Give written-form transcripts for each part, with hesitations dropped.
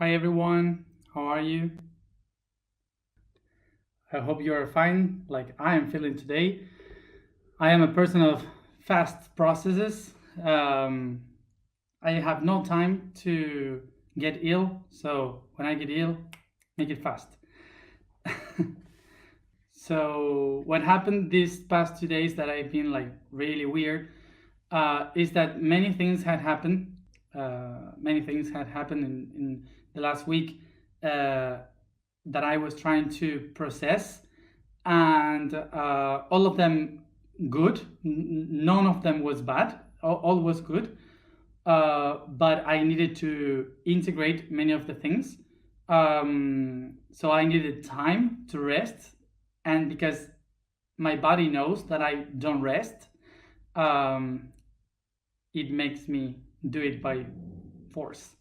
Hi everyone, how are you? I hope you are fine, like I am feeling today. I am a person of fast processes. Um, I have no time to get ill, so when I get ill, make it fast. So what happened these past 2 days that I've been like really weird is that many things had happened. Many things had happened in the last week that I was trying to process, and all of them good. None of them was bad. All was good. But I needed to integrate many of the things. So I needed time to rest, and because my body knows that I don't rest, um, it makes me do it by force.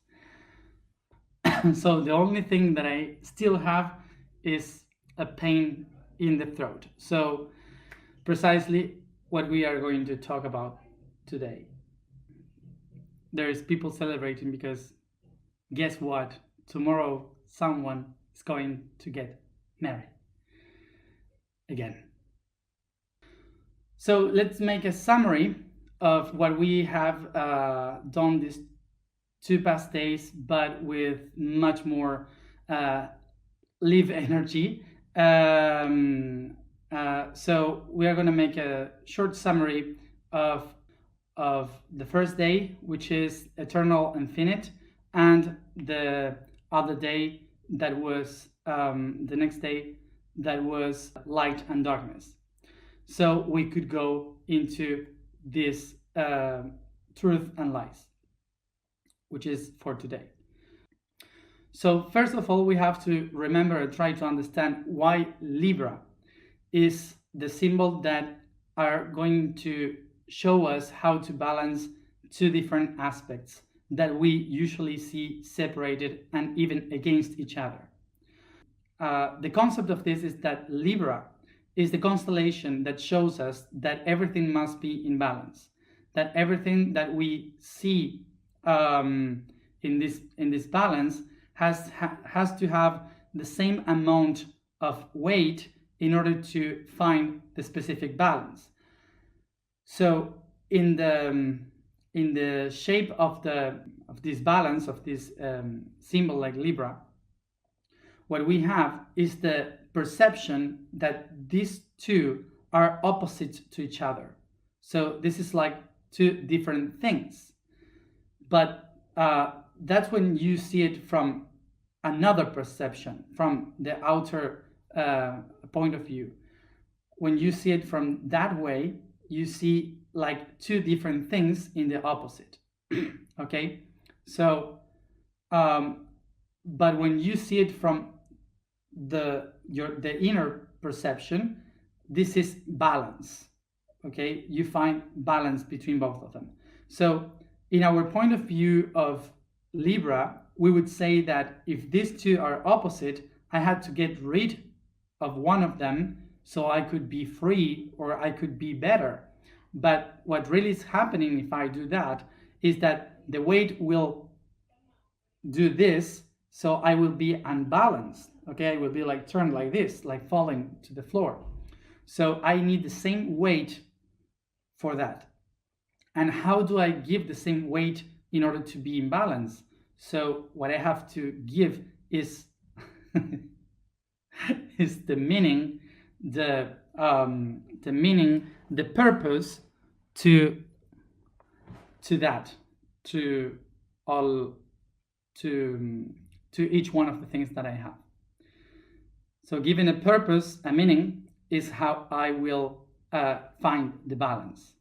So the only thing that I still have is a pain in the throat. So precisely what we are going to talk about today. There's people celebrating because guess what? Tomorrow someone is going to get married again. So let's make a summary of what we have done these 2 past days, but with much more live energy. So we are going to make a short summary of the first day, which is eternal and finite, and the other day that was the next day that was light and darkness. So we could go into this truth and lies, which is for today. So first of all, we have to remember and try to understand why Libra is the symbol that are going to show us how to balance two different aspects that we usually see separated and even against each other. The concept of this is that Libra is the constellation that shows us that everything must be in balance, that everything that we see in this balance has to have the same amount of weight in order to find the specific balance. So in the shape of this balance of this symbol like Libra, what we have is the perception that these two are opposite to each other. So this is like two different things. But that's when you see it from another perception, from the outer point of view. When you see it from that way, you see like two different things in the opposite. Okay? So, but when you see it from the inner perception, this is balance. Okay? You find balance between both of them. So in our point of view of Libra, we would say that if these two are opposite, I had to get rid of one of them so I could be free or I could be better. But what really is happening if I do that is that the weight will do this, so I will be unbalanced. Okay, I will be like turned like this, like falling to the floor. So I need the same weight for that. And how do I give the same weight in order to be in balance? So what I have to give is is the meaning, the purpose to that, to all, to each one of the things that I have. So given a purpose, a meaning, is how I will find the balance.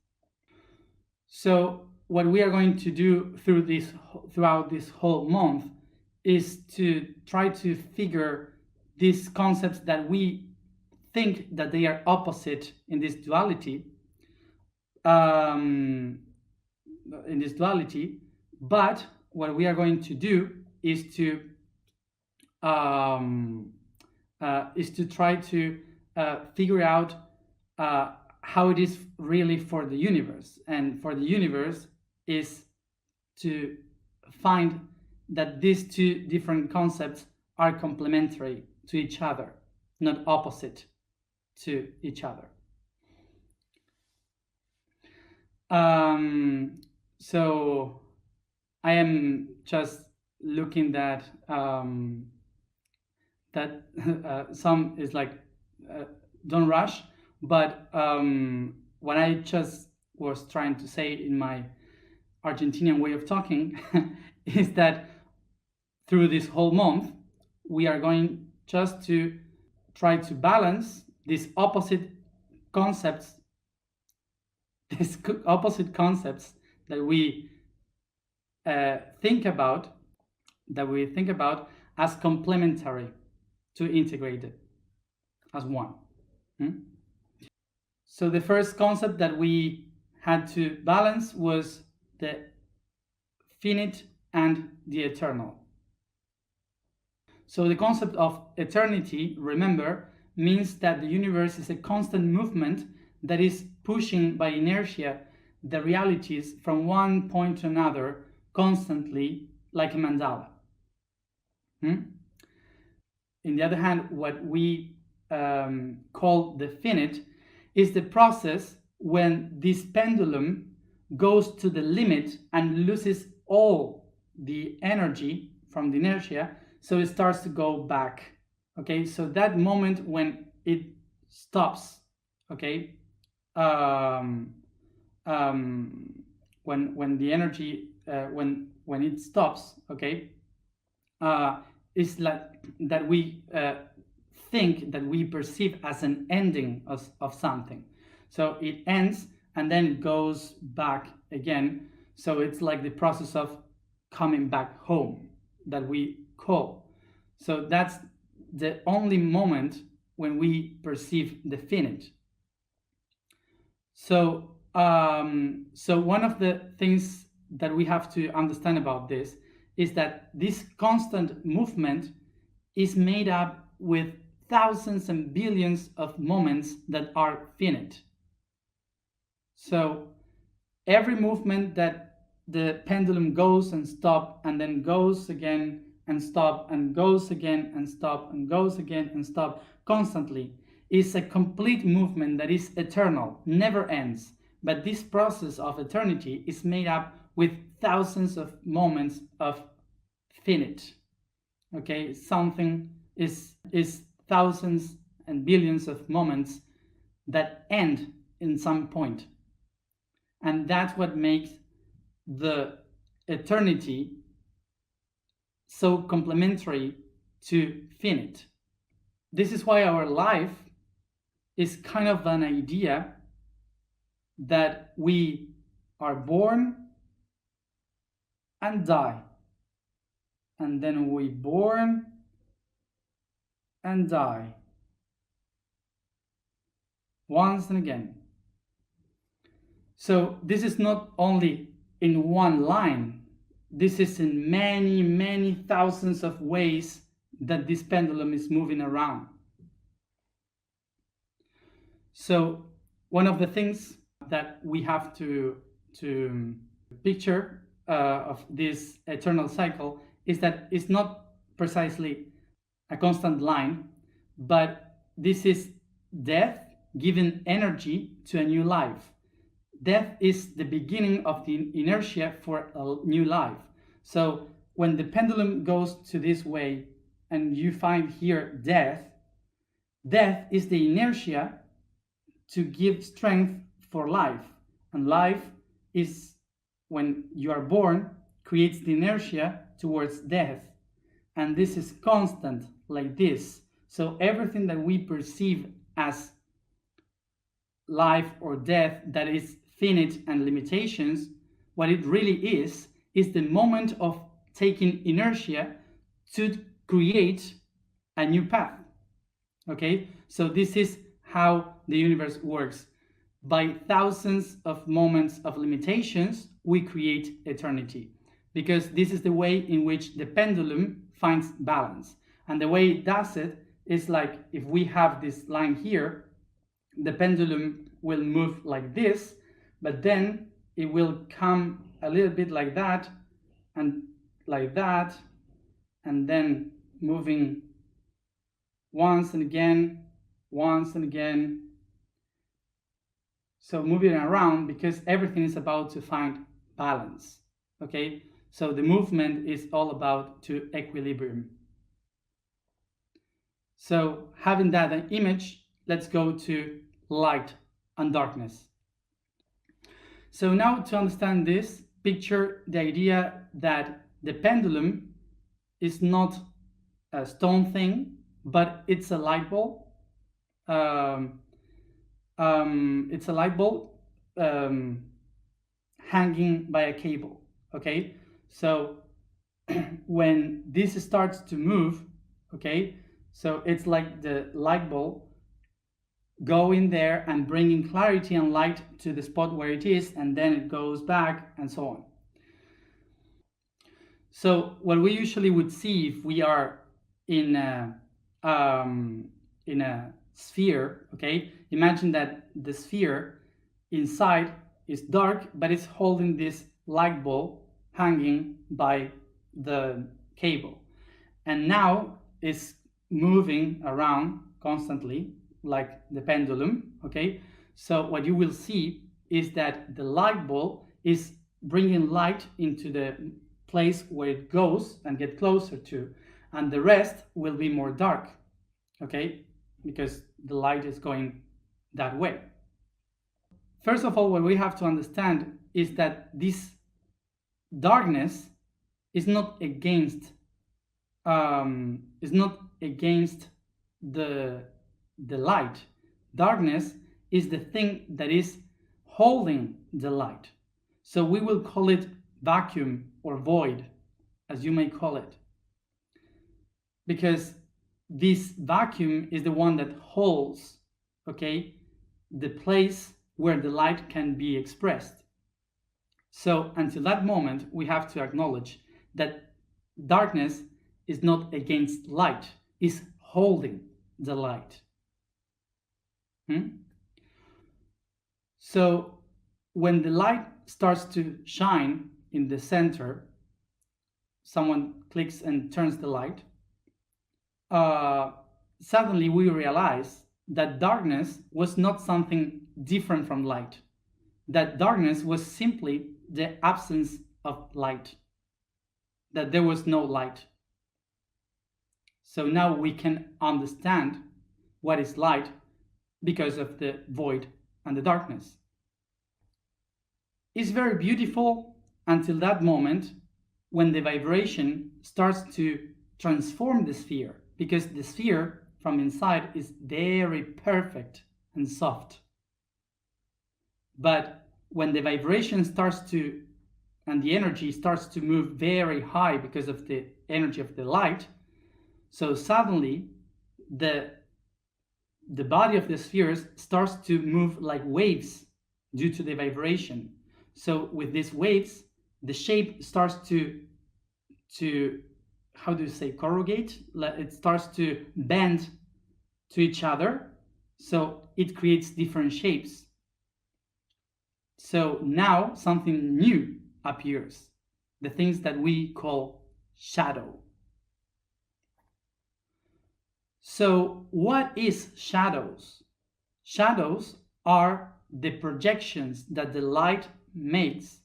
So what we are going to do throughout this whole month is to try to figure these concepts that we think that they are opposite in this duality. But what we are going to do is to try to figure out how it is really for the universe. And for the universe is to find that these two different concepts are complementary to each other, not opposite to each other. So I am just looking that some is like don't rush, but what I just was trying to say in my Argentinian way of talking is that through this whole month we are going just to try to balance these opposite concepts that we think about as complementary, to integrate it as one. So the first concept that we had to balance was the finite and the eternal. So the concept of eternity, remember, means that the universe is a constant movement that is pushing by inertia the realities from one point to another constantly, like a mandala. In the other hand, what we call the finite is the process when this pendulum goes to the limit and loses all the energy from the inertia, so it starts to go back. Okay, so that moment when it stops, okay, when the energy when it stops, okay, is like that we think, that we perceive as an ending of something. So it ends and then it goes back again. So it's like the process of coming back home that we call. So that's the only moment when we perceive the finite. So one of the things that we have to understand about this is that this constant movement is made up with thousands and billions of moments that are finite. So every movement that the pendulum goes and stops and then goes again and stop and goes again and stop and goes again and stop constantly is a complete movement that is eternal, never ends. But this process of eternity is made up with thousands of moments of finite. Okay, something is thousands and billions of moments that end in some point. And that's what makes the eternity so complementary to finite. This is why our life is kind of an idea that we are born and die, and then we born and die once and again. So this is not only in one line, this is in many, many thousands of ways that this pendulum is moving around. So one of the things that we have to picture of this eternal cycle is that it's not precisely a constant line, but this is death giving energy to a new life. Death is the beginning of the inertia for a new life. So when the pendulum goes to this way and you find here death is the inertia to give strength for life. And life is, when you are born, creates the inertia towards death. And this is constant, like this. So everything that we perceive as life or death that is finite and limitations, what it really is the moment of taking inertia to create a new path. Okay, so this is how the universe works. By thousands of moments of limitations, we create eternity, because this is the way in which the pendulum finds balance. And the way it does it is like, if we have this line here, the pendulum will move like this, but then it will come a little bit like that, and like that, and then moving once and again, once and again. So moving around, because everything is about to find balance. Okay, so the movement is all about to equilibrium. So having that image, let's go to light and darkness. So now to understand this, picture the idea that the pendulum is not a stone thing, but it's a light bulb. It's a light bulb hanging by a cable. Okay, so when this starts to move, okay, so it's like the light bulb going there and bringing clarity and light to the spot where it is, and then it goes back and so on. So what we usually would see if we are in a sphere, okay, imagine that the sphere inside is dark, but it's holding this light bulb hanging by the cable, and now it's moving around constantly like the pendulum. Okay, so what you will see is that the light bulb is bringing light into the place where it goes and get closer to, and the rest will be more dark. Okay, because the light is going that way. First of all, what we have to understand is that this darkness is not against the light. Darkness is the thing that is holding the light. So we will call it vacuum or void, as you may call it, because this vacuum is the one that holds, okay, the place where the light can be expressed. So until that moment, we have to acknowledge that darkness is not against light, is holding the light. So when the light starts to shine in the center, someone clicks and turns the light, suddenly we realize that darkness was not something different from light. That darkness was simply the absence of light. That there was no light. So now we can understand what is light because of the void and the darkness. It's very beautiful until that moment when the vibration starts to transform the sphere, because the sphere from inside is very perfect and soft. But when the vibration starts to, and the energy starts to move very high because of the energy of the light, so suddenly the body of the spheres starts to move like waves due to the vibration. So with these waves, the shape starts to how do you say, corrugate? It starts to bend to each other, so it creates different shapes. So now something new appears, the things that we call shadow. So what is shadows? Shadows are the projections that the light makes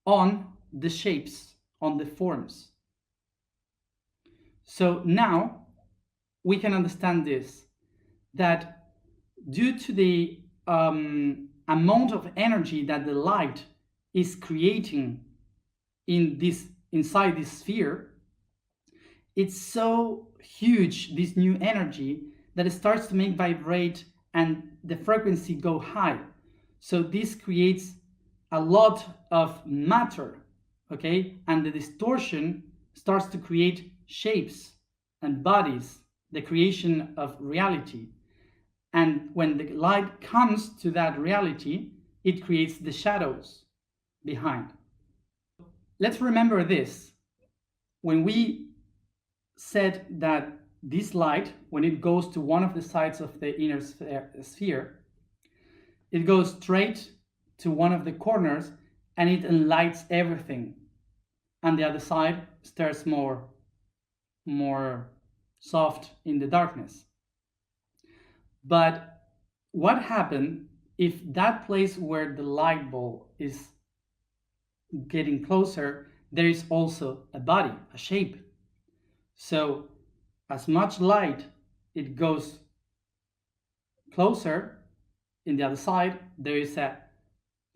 on the shapes, on the forms. So now we can understand this, that due to the amount of energy that the light is creating inside this sphere, it's so huge, this new energy, that it starts to make vibrate and the frequency go high. So this creates a lot of matter, okay? And the distortion starts to create shapes and bodies, the creation of reality. And when the light comes to that reality, it creates the shadows behind. Let's remember this. When we said that this light, when it goes to one of the sides of the inner sphere, it goes straight to one of the corners and it enlightens everything. and the other side stares more soft in the darkness. But what happened if that place where the light bulb is getting closer, there is also a body, a shape? So as much light it goes closer, in the other side there is a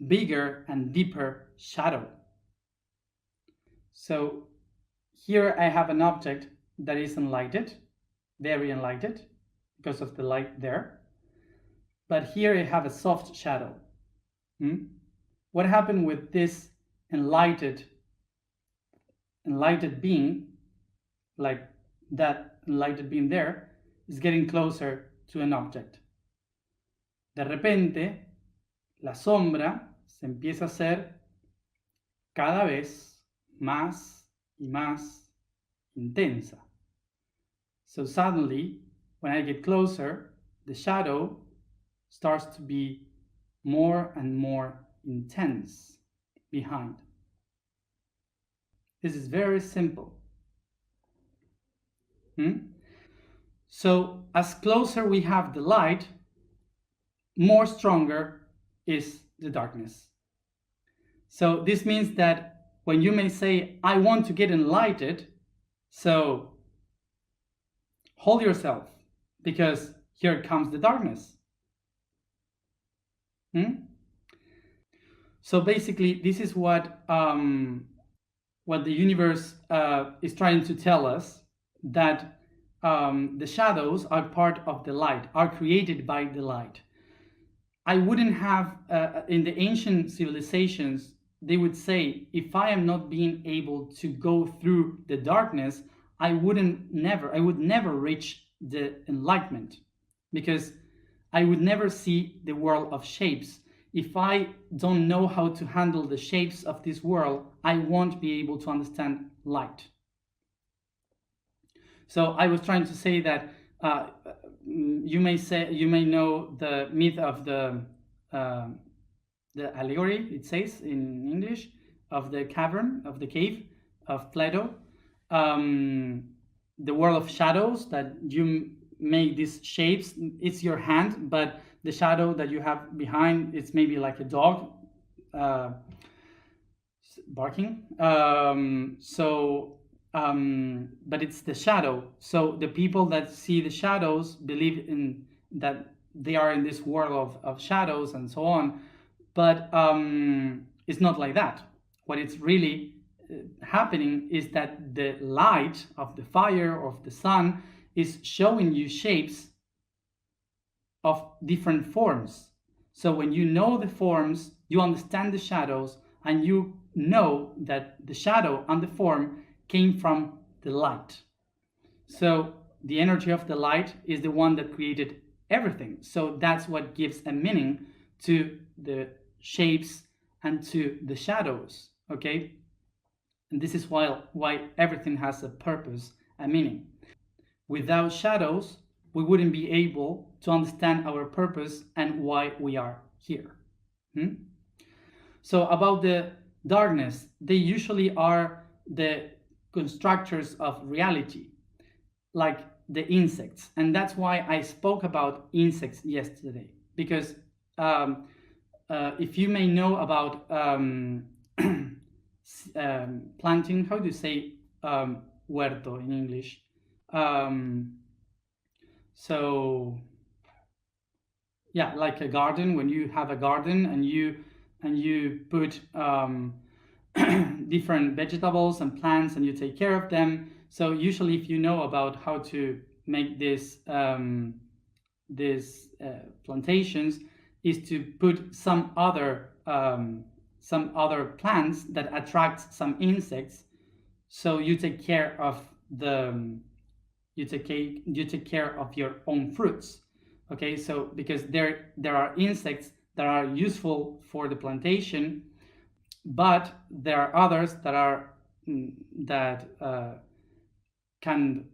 bigger and deeper shadow. So here I have an object that is enlightened, very enlightened, because of the light there. But here I have a soft shadow. What happened with this enlightened being, like that enlightened being there, is getting closer to an object? De repente, la sombra se empieza a hacer cada vez más y más intensa. So suddenly, when I get closer, the shadow starts to be more and more intense behind. This is very simple. So as closer we have the light, more stronger is the darkness. So this means that when you may say, I want to get enlightened, so hold yourself, because here comes the darkness. So basically, this is what the universe is trying to tell us, that the shadows are part of the light, are created by the light. I wouldn't have, in the ancient civilizations, they would say, if I am not being able to go through the darkness, I would never reach the enlightenment, because I would never see the world of shapes. If I don't know how to handle the shapes of this world, I won't be able to understand light. So I was trying to say that you may know the myth of the allegory, it says in English, of the cave of Plato. The world of shadows, that you make these shapes, it's your hand, but the shadow that you have behind, it's maybe like a dog barking. But it's the shadow. So the people that see the shadows believe in that they are in this world of shadows and so on. But it's not like that. What it's really happening is that the light of the fire, of the sun, is showing you shapes of different forms. So when you know the forms, you understand the shadows, and you know that the shadow and the form came from the light. So the energy of the light is the one that created everything. So that's what gives a meaning to the shapes and to the shadows, okay? And this is why everything has a purpose, a meaning. Without shadows, we wouldn't be able to understand our purpose and why we are here. So about the darkness, they usually are the constructors of reality, like the insects. And that's why I spoke about insects yesterday, because if you may know about planting, how do you say huerto in English? So yeah, like a garden. When you have a garden and you put different vegetables and plants and you take care of them. So usually, if you know about how to make this plantations, is to put some other plants that attract some insects. So you take care of you take care of your own fruits. Okay, so because there are insects that are useful for the plantation, but there are others that are can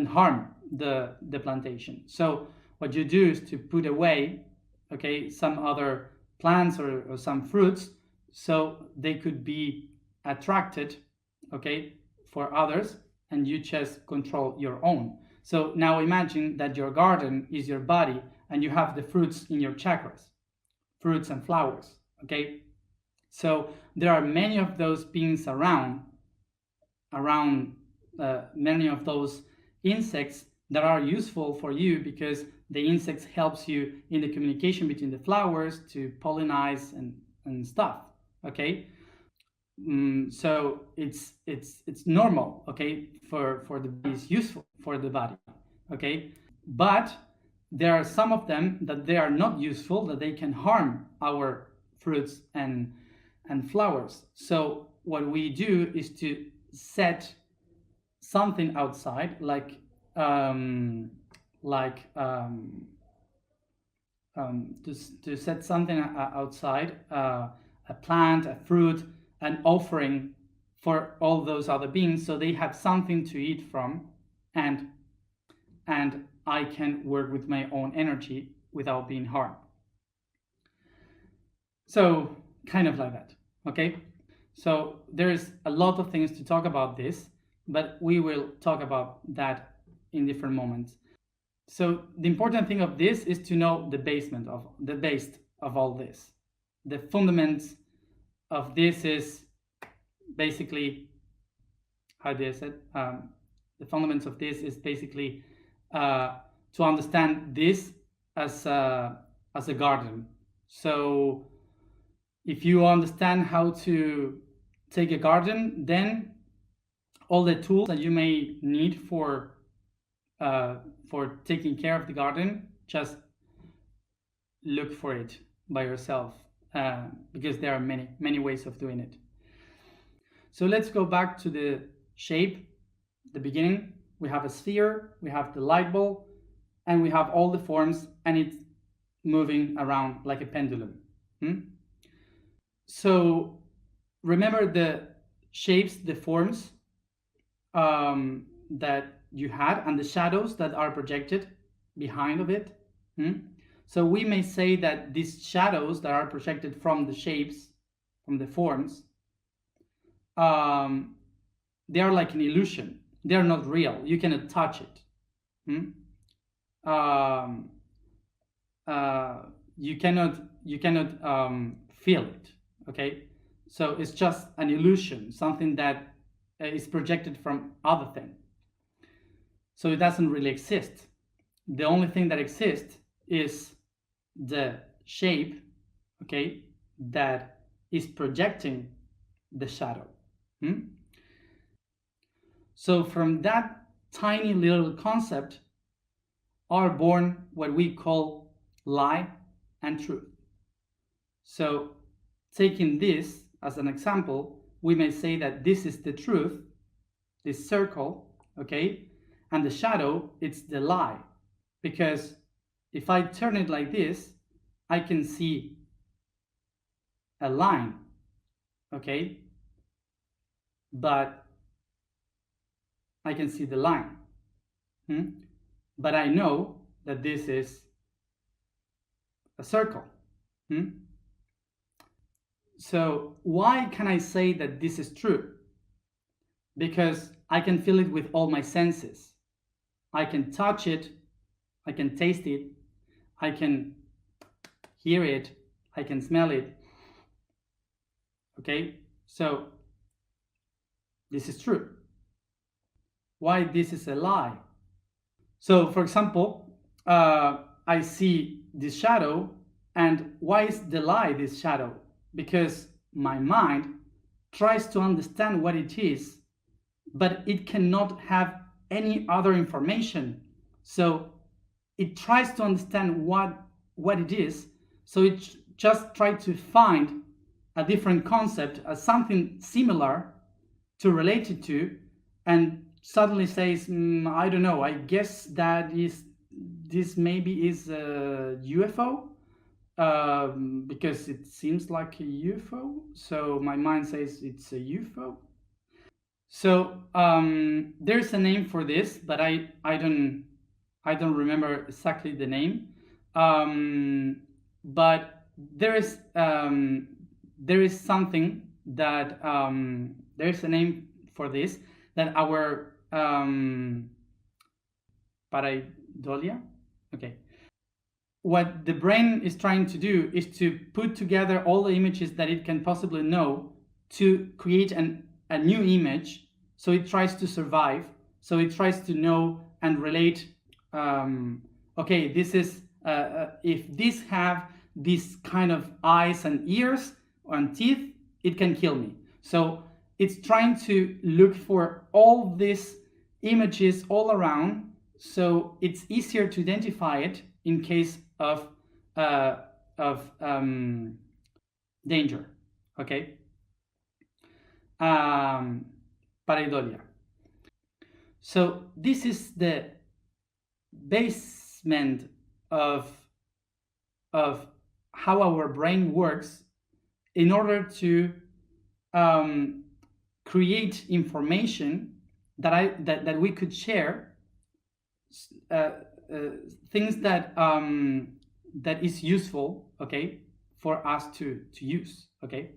harm the plantation. So what you do is to put away, okay, some other plants or some fruits, so they could be attracted, okay, for others, and you just control your own. So now imagine that your garden is your body and you have the fruits in your chakras, fruits and flowers, okay? So there are many of those beings around many of those insects that are useful for you, because the insects helps you in the communication between the flowers to pollinize and stuff, okay? So it's normal, okay, for the body, is useful for the body, okay? But there are some of them that they are not useful, that they can harm our fruits and flowers. So what we do is to set something outside, to set something outside, a plant, a fruit, an offering for all those other beings, so they have something to eat from, and I can work with my own energy without being harmed. So kind of like that, okay? So there's a lot of things to talk about this, but we will talk about that in different moments. So the important thing of this is to know the base of all this. The fundaments of this is basically, how do I say it? The fundamentals of this is basically to understand this as a garden. So if you understand how to take a garden, then all the tools that you may need for taking care of the garden, just look for it by yourself, because there are many ways of doing it. So let's go back to the shape, the beginning. We have a sphere, we have the light bulb, and we have all the forms, and it's moving around like a pendulum. So remember the shapes, the forms that you had, and the shadows that are projected behind of it. So we may say that these shadows that are projected from the shapes, from the forms, they are like an illusion. They are not real. You cannot touch it. You cannot feel it. Okay, so it's just an illusion, something that is projected from other thing. So it doesn't really exist. The only thing that exists is the shape, okay, that is projecting the shadow. So from that tiny little concept are born what we call lie and truth. So taking this as an example, we may say that this is the truth, this circle, okay, and the shadow, it's the lie. Because if I turn it like this, I can see a line, okay, but I can see the line. But I know that this is a circle. So why can I say that this is true? Because I can feel it with all my senses. I can touch it, I can taste it, I can hear it, I can smell it. Okay, so this is true. Why this is a lie? So for example, I see this shadow, and why is the lie this shadow? Because my mind tries to understand what it is, but it cannot have any other information. So it tries to understand what it is. So it just tries to find a different concept, as something similar to relate it to, and suddenly says, I don't know, I guess that this maybe is a UFO, because it seems like a UFO. So my mind says it's a UFO. So there's a name for this, but I don't remember exactly the name. But there is something that there's a name for this, that our pareidolia, okay, what the brain is trying to do is to put together all the images that it can possibly know to create a new image. So it tries to survive. So it tries to know and relate. Okay, this is if this have this kind of eyes and ears and teeth, it can kill me. So it's trying to look for all these images all around, so it's easier to identify it in case of danger. Okay. Pareidolia. So this is the basement of how our brain works in order to create information that we could share, things that that is useful, okay, for us to use, okay.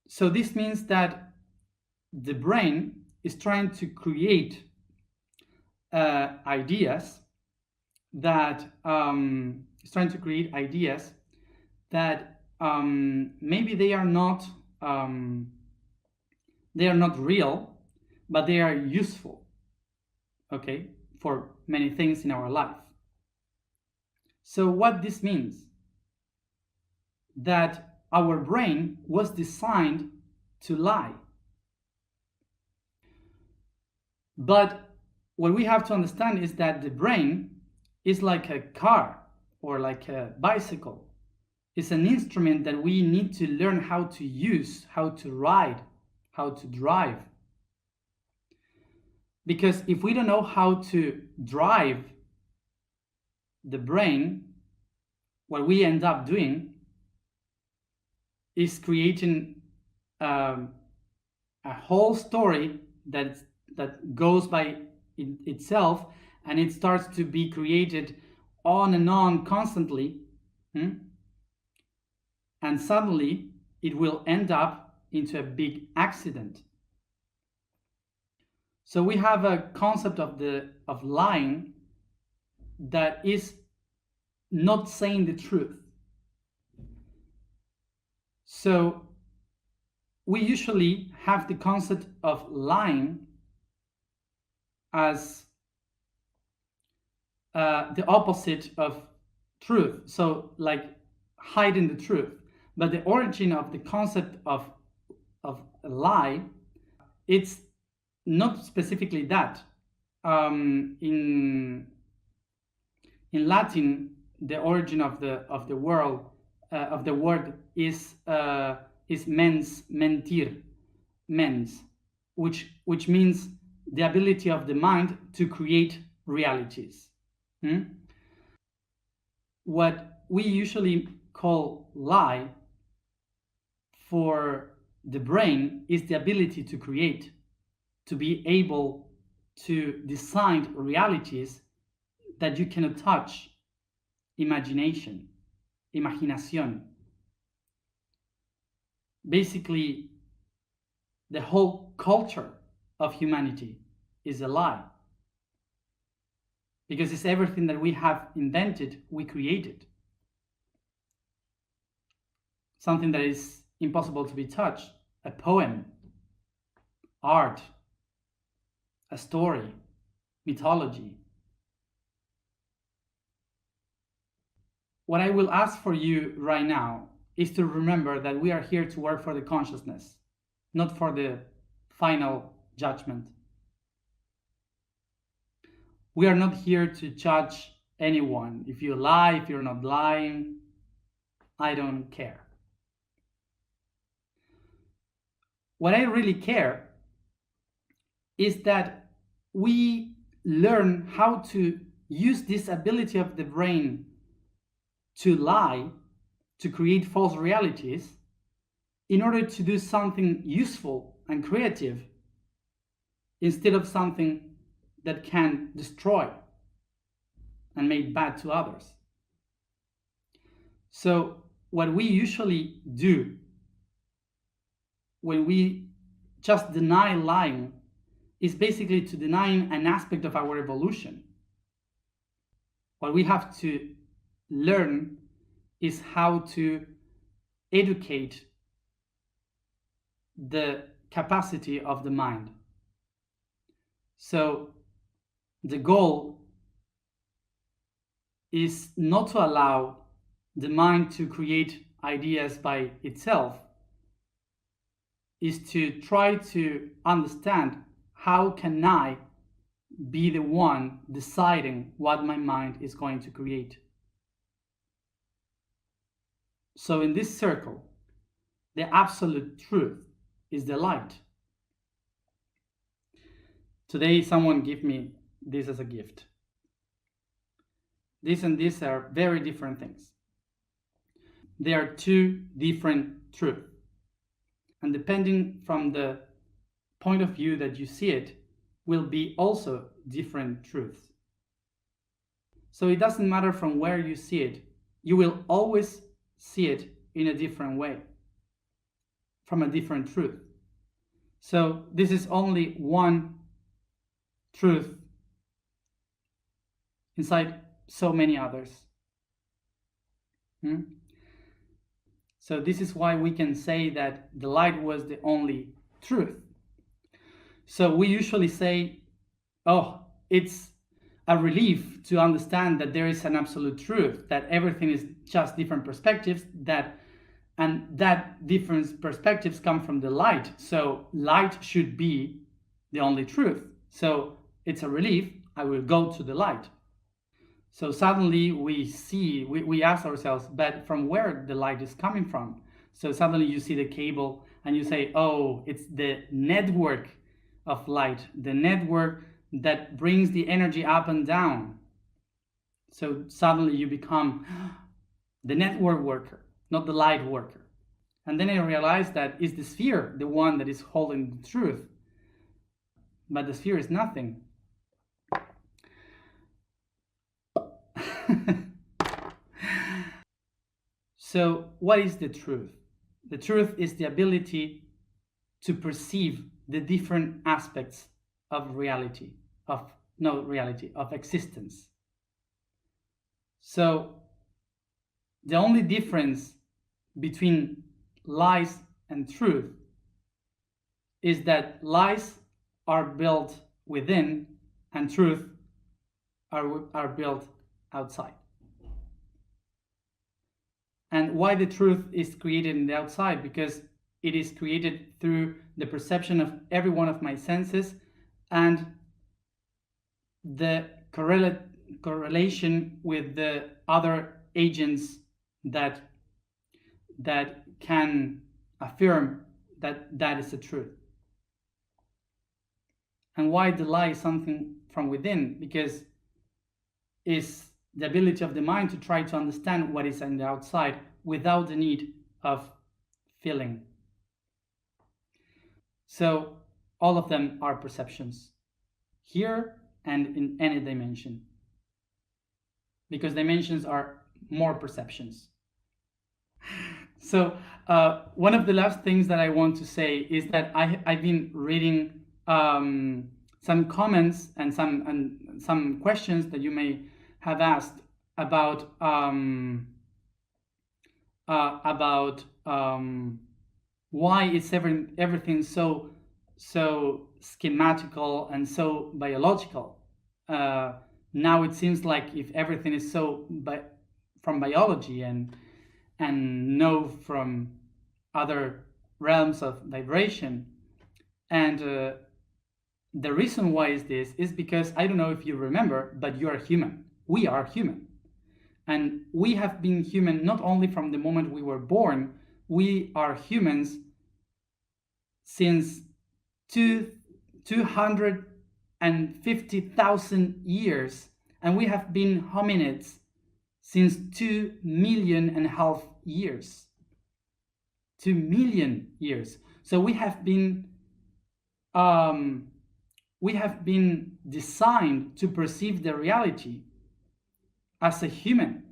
So this means that the brain is trying to create ideas that maybe they are not real, but they are useful, okay, for many things in our life. So what this means, that our brain was designed to lie. But what we have to understand is that the brain is like a car or like a bicycle. It's an instrument that we need to learn how to use, how to ride, how to drive. Because if we don't know how to drive the brain, what we end up doing is creating a whole story that goes by itself, and it starts to be created on and on constantly, and suddenly it will end up into a big accident. So we have a concept of lying that is not saying the truth. So we usually have the concept of lying as the opposite of truth, so like hiding the truth. But the origin of the concept of a lie, it's not specifically that. In Latin, the origin of the word is mens, mentir, mens, which means the ability of the mind to create realities. What we usually call lie for the brain is the ability to create, to be able to design realities that you cannot touch. Imaginación. Basically, the whole culture of humanity is a lie. Because it's everything that we have invented, we created. Something that is impossible to be touched. A poem, art, a story, mythology. What I will ask for you right now is to remember that we are here to work for the consciousness, not for the final judgment. We are not here to judge anyone. If you lie, if you're not lying, I don't care. What I really care is that we learn how to use this ability of the brain to lie, to create false realities, in order to do something useful and creative, instead of something that can destroy and make bad to others. So what we usually do when we just deny lying is basically to denying an aspect of our evolution. What we have to learn is how to educate the capacity of the mind. So the goal is not to allow the mind to create ideas by itself, is to try to understand how can I be the one deciding what my mind is going to create. So in this circle, the absolute truth is the light. Today someone gave me this as a gift. This and this are very different things. They are two different truths. And depending from the point of view that you see it, will be also different truths. So it doesn't matter from where you see it, you will always see it in a different way, from a different truth. So this is only one truth inside so many others. So this is why we can say that the light was the only truth. So we usually say, oh, it's a relief to understand that there is an absolute truth, that everything is just different perspectives, and that different perspectives come from the light. So light should be the only truth. So it's a relief, I will go to the light. So suddenly we ask ourselves, but from where the light is coming from? So suddenly you see the cable and you say, oh, it's the network of light, the network that brings the energy up and down. So suddenly you become the network worker, not the light worker. And then I realized that is the sphere the one that is holding the truth. But the sphere is nothing. So what is the truth? The truth is the ability to perceive the different aspects of reality, of existence. So the only difference between lies and truth is that lies are built within and truth are built outside. And why the truth is created in the outside? Because it is created through the perception of every one of my senses and the correlation with the other agents that can affirm that is the truth. And why the lie is something from within? Because it's the ability of the mind to try to understand what is on the outside without the need of feeling. So all of them are perceptions, here and in any dimension, because dimensions are more perceptions. So one of the last things that I want to say is that I've been reading some comments and some questions that you may have asked about why is everything so schematical and so biological. Now it seems like if everything is so from biology and no from other realms of vibration. And the reason why is this is because, I don't know if you remember, but you are human. We are human. And we have been human not only from the moment we were born, we are humans since 250,000 years, and we have been hominids since 2.5 million years. 2 million years. So we have been designed to perceive the reality as a human.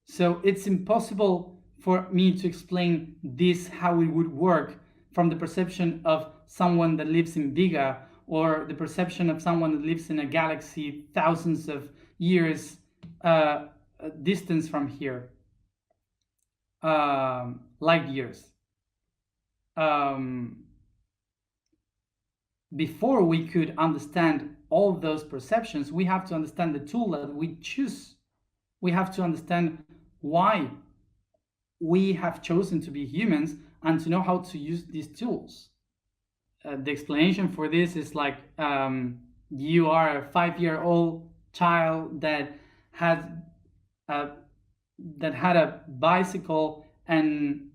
So it's impossible for me to explain this, how it would work from the perception of someone that lives in Biga, or the perception of someone that lives in a galaxy thousands of years distance from here, light years. Before we could understand all those perceptions, we have to understand the tool that we choose. We have to understand why we have chosen to be humans and to know how to use these tools. The explanation for this is like you are a 5-year-old child that had a bicycle, and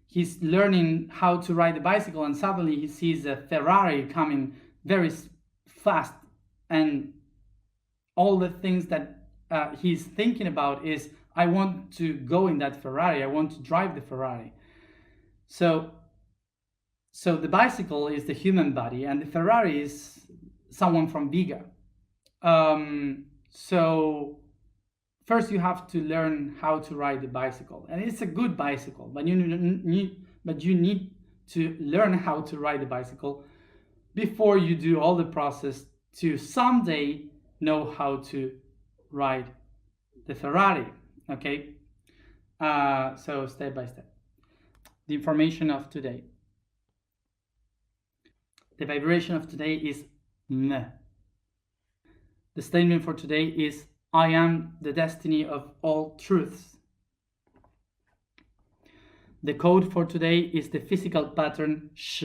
he's learning how to ride the bicycle, and suddenly he sees a Ferrari coming very fast, and all the things that he's thinking about is, I want to go in that Ferrari, I want to drive the Ferrari. So the bicycle is the human body, and the Ferrari is someone from Biga. So first you have to learn how to ride the bicycle, and it's a good bicycle, but you need to learn how to ride the bicycle before you do all the process to someday know how to ride the Ferrari. Okay, so step by step. The information of today. The vibration of today is M. The statement for today is, I am the destiny of all truths. The code for today is the physical pattern Sh.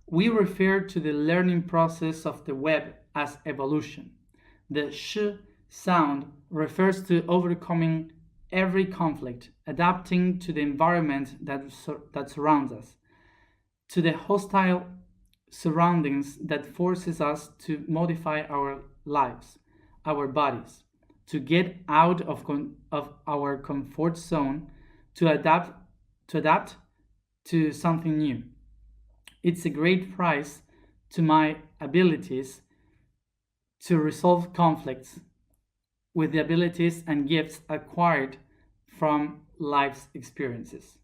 We refer to the learning process of the web as evolution. The Sh sound refers to overcoming every conflict, adapting to the environment that surrounds us, to the hostile surroundings that forces us to modify our lives, our bodies, to get out of our comfort zone, to adapt to something new. It's a great price to my abilities to resolve conflicts with the abilities and gifts acquired from life's experiences.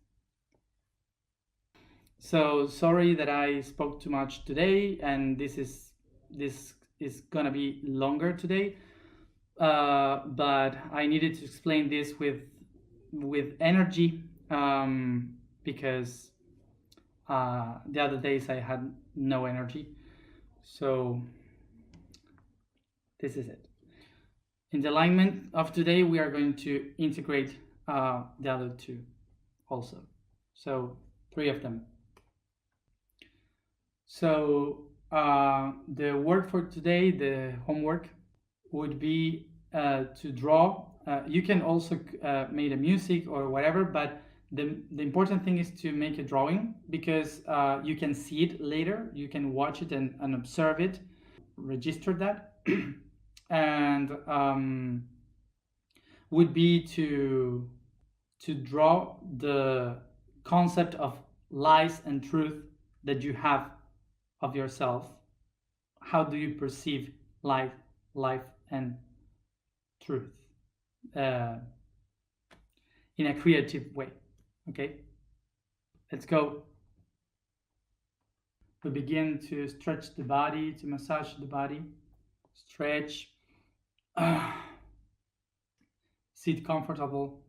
So sorry that I spoke too much today, and this is gonna be longer today, but I needed to explain this with energy, because the other days I had no energy. So this is it. In the alignment of today, we are going to integrate the other two also. So 3 of them. So the work for today, the homework, would be to draw. You can also make a music or whatever, but the important thing is to make a drawing, because you can see it later, you can watch it and observe it, register that. And would be to draw the concept of lies and truth that you have of yourself. How do you perceive life and truth in a creative way? Okay, let's go. We begin to stretch the body, to massage the body. Stretch. Sit comfortable.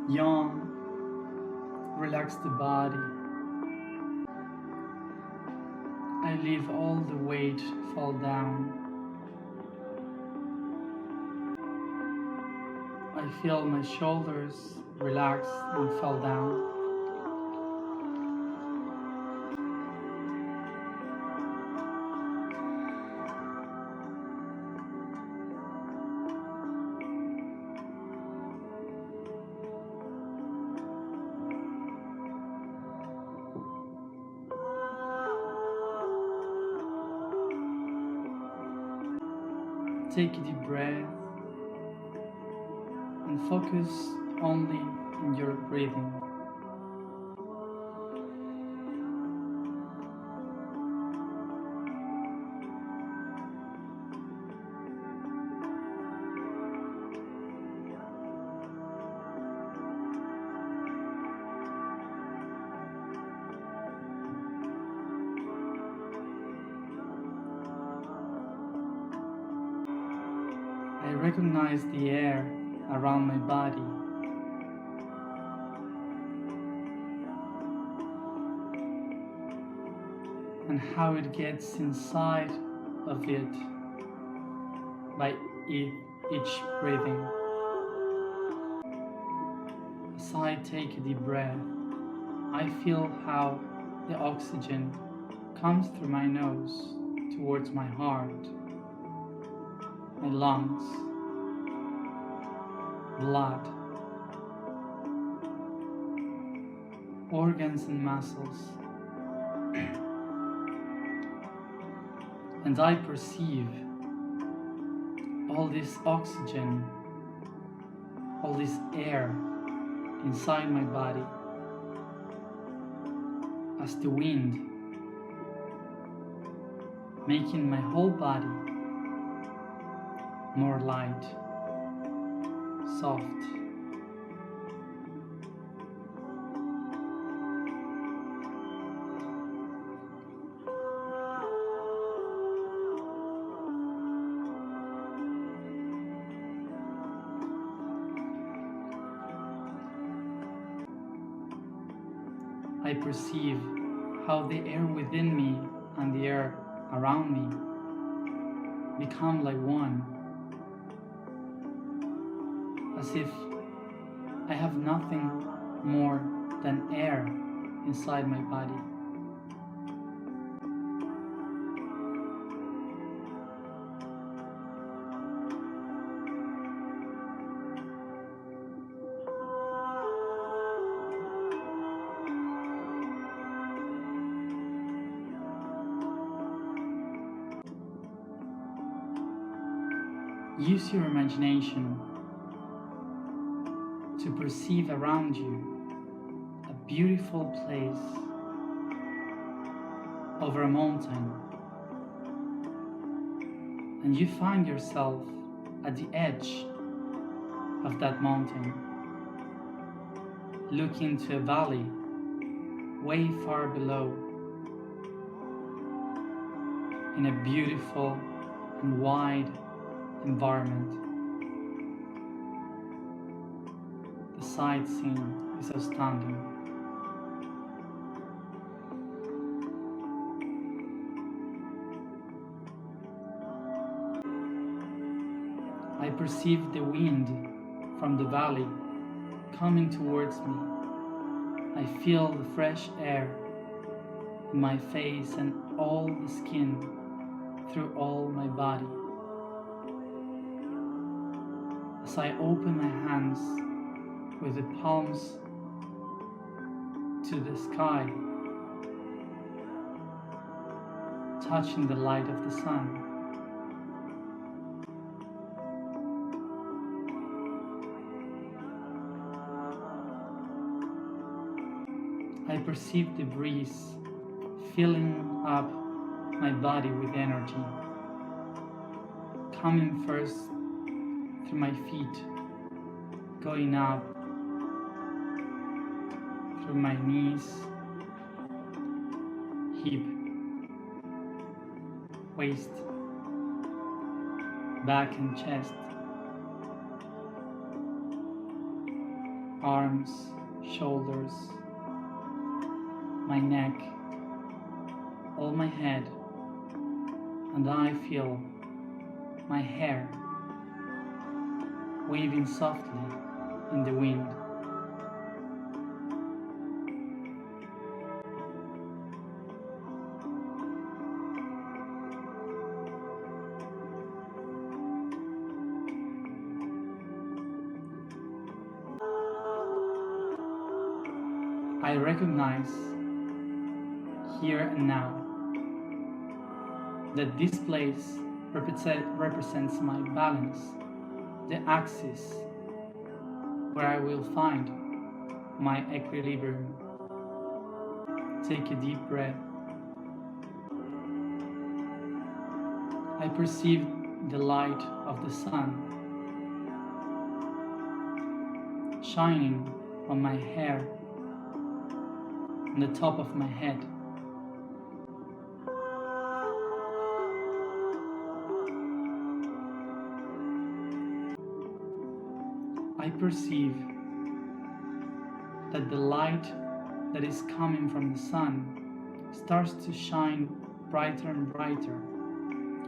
Yawn. Relax the body. I leave all the weight fall down. I feel my shoulders relax and fall down. Take a deep breath and focus only on your breathing. I recognize the air around my body. And how it gets inside of it by each breathing. As I take a deep breath, I feel how the oxygen comes through my nose towards my heart, my lungs, blood, organs and muscles. And I perceive all this oxygen, all this air inside my body as the wind, making my whole body more light, soft. I perceive how the air within me and the air around me become like one, as if I have nothing more than air inside my body. Use your imagination to perceive around you a beautiful place over a mountain, and you find yourself at the edge of that mountain, looking to a valley way far below in a beautiful and wide environment. The sight scene is astounding. I perceive the wind from the valley coming towards me. I feel the fresh air in my face and all the skin through all my body. As I open my hands with the palms to the sky, touching the light of the sun. I perceive the breeze filling up my body with energy, coming first through my feet, going up through my knees, hip, waist, back and chest, arms, shoulders, my neck, all my head, and I feel my hair waving softly in the wind. I recognize here and now that this place represents my balance, the axis where I will find my equilibrium. Take a deep breath. I perceive the light of the sun shining on my hair, on the top of my head. I perceive that the light that is coming from the sun starts to shine brighter and brighter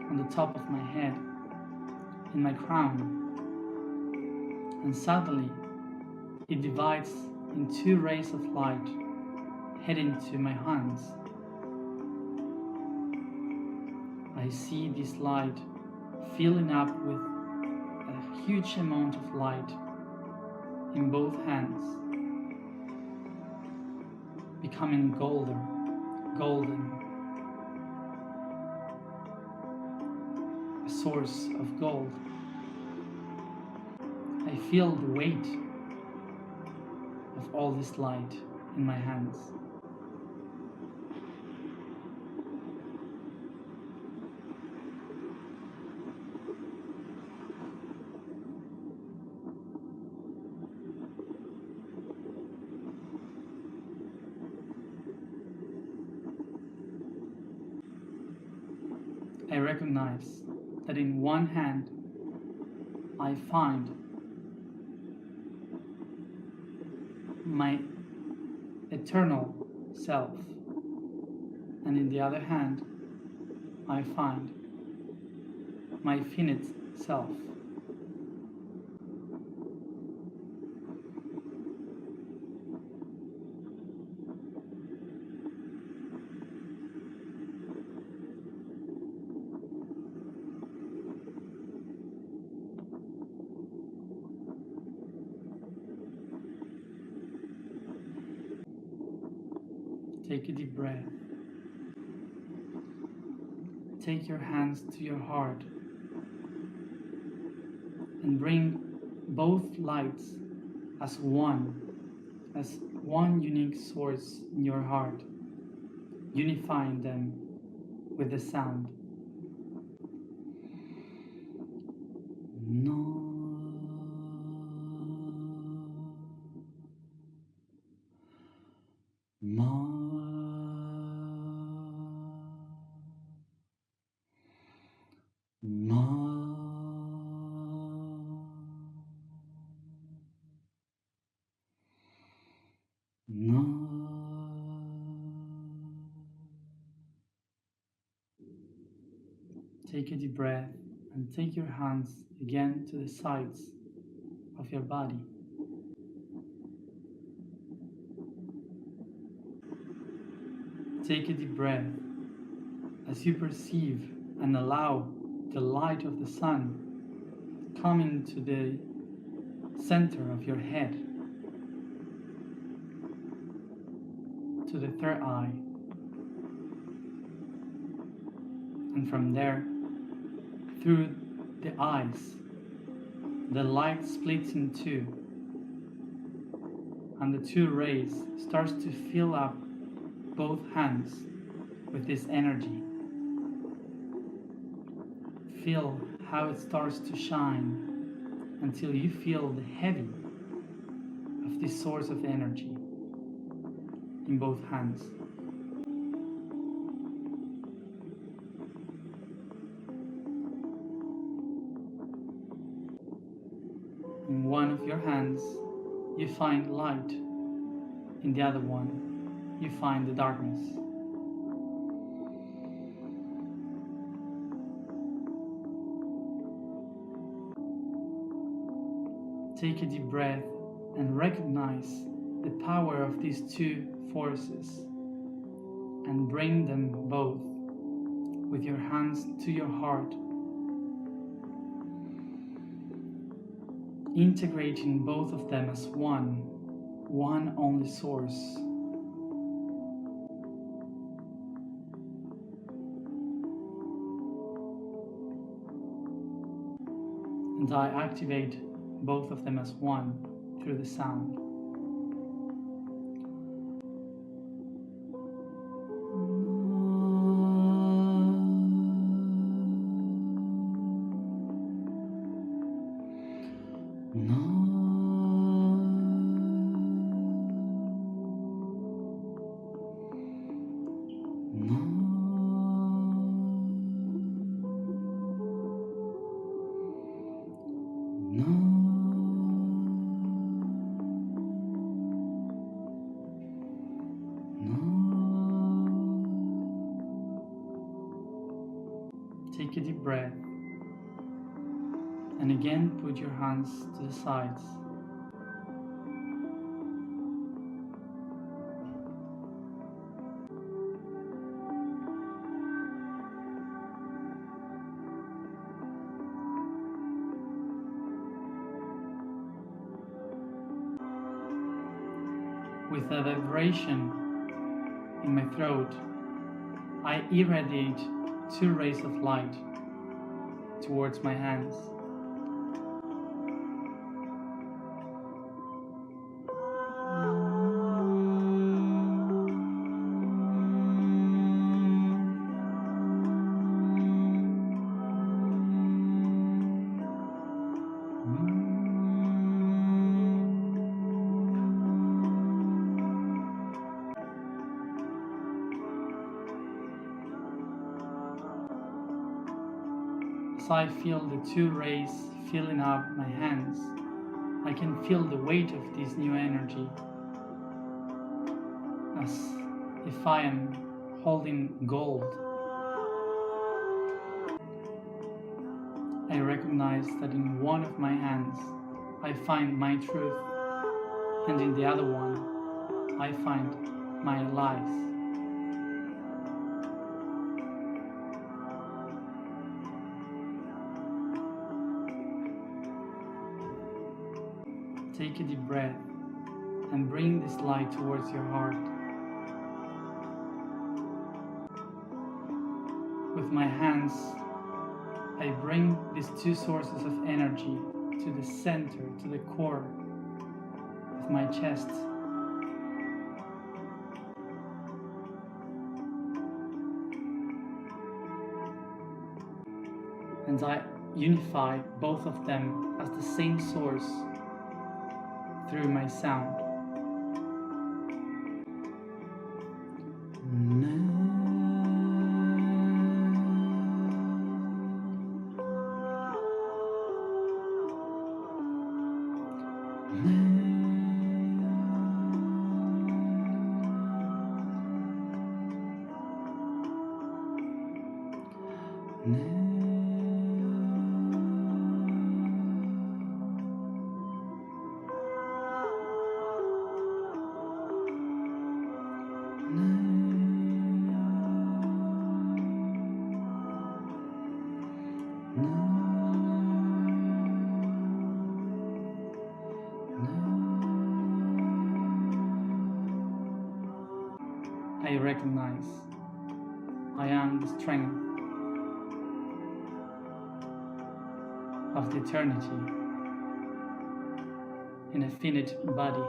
on the top of my head, in my crown, and suddenly it divides in two rays of light heading to my hands. I see this light filling up with a huge amount of light in both hands, becoming golden, a source of gold. I feel the weight of all this light in my hands. I recognize that in one hand I find my eternal self, and in the other hand I find my finite self. Take a deep breath. Take your hands to your heart and bring both lights as one unique source in your heart, unifying them with the sound. No. Ma. Ma. Na. Take a deep breath and take your hands again to the sides of your body. Take a deep breath as you perceive and allow the light of the sun coming to the center of your head, to the third eye, and from there, through the eyes, the light splits in two, and the two rays starts to fill up both hands with this energy. Feel how it starts to shine until you feel the heavy of this source of energy in both hands. In one of your hands, you find light. In the other one, you find the darkness. Take a deep breath and recognize the power of these two forces and bring them both with your hands to your heart, integrating both of them as one only source. and I activate both of them as one through the sound. Take a deep breath, and again put your hands to the sides. With a vibration in my throat, I irradiate 2 rays of light towards my hands. As I feel the 2 rays filling up my hands, I can feel the weight of this new energy, as if I am holding gold. I recognize that in one of my hands I find my truth, and in the other one I find my lies. Take a deep breath and bring this light towards your heart. With my hands, I bring these 2 sources of energy to the center, to the core of my chest. And I unify both of them as the same source through my sound. I recognize I am the strength of the eternity in a finite body.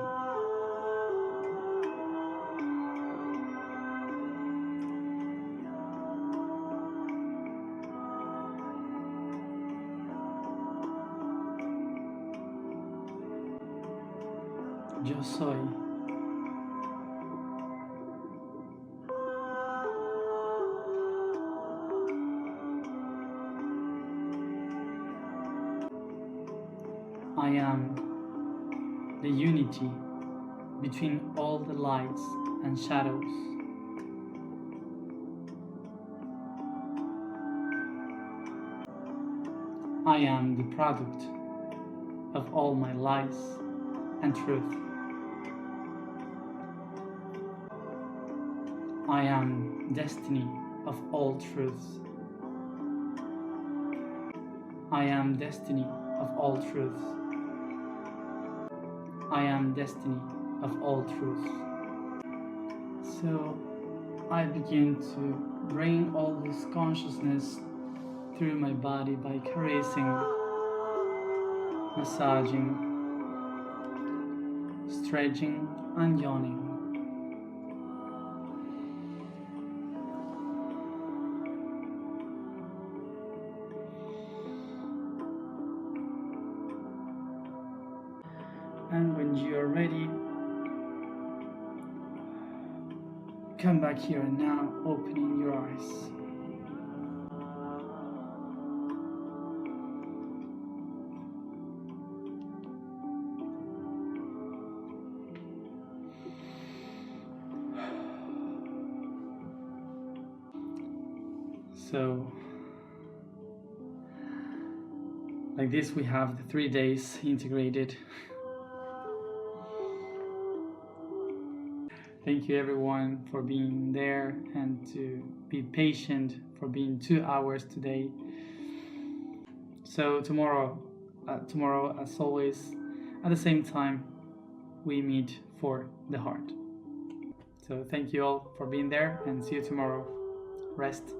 Yo soy. I am the unity between all the lights and shadows. I am the product of all my lies and truth. I am destiny of all truths. I am destiny of all truths. I am destiny of all truths. So I begin to bring all this consciousness through my body by caressing massaging, stretching, and yawning. And when you are ready, come back here and now opening your eyes. So, like this, we have the 3 days integrated. Thank you everyone for being there and to be patient for being 2 hours today. So tomorrow as always, at the same time, we meet for the heart. So thank you all for being there and see you tomorrow. Rest.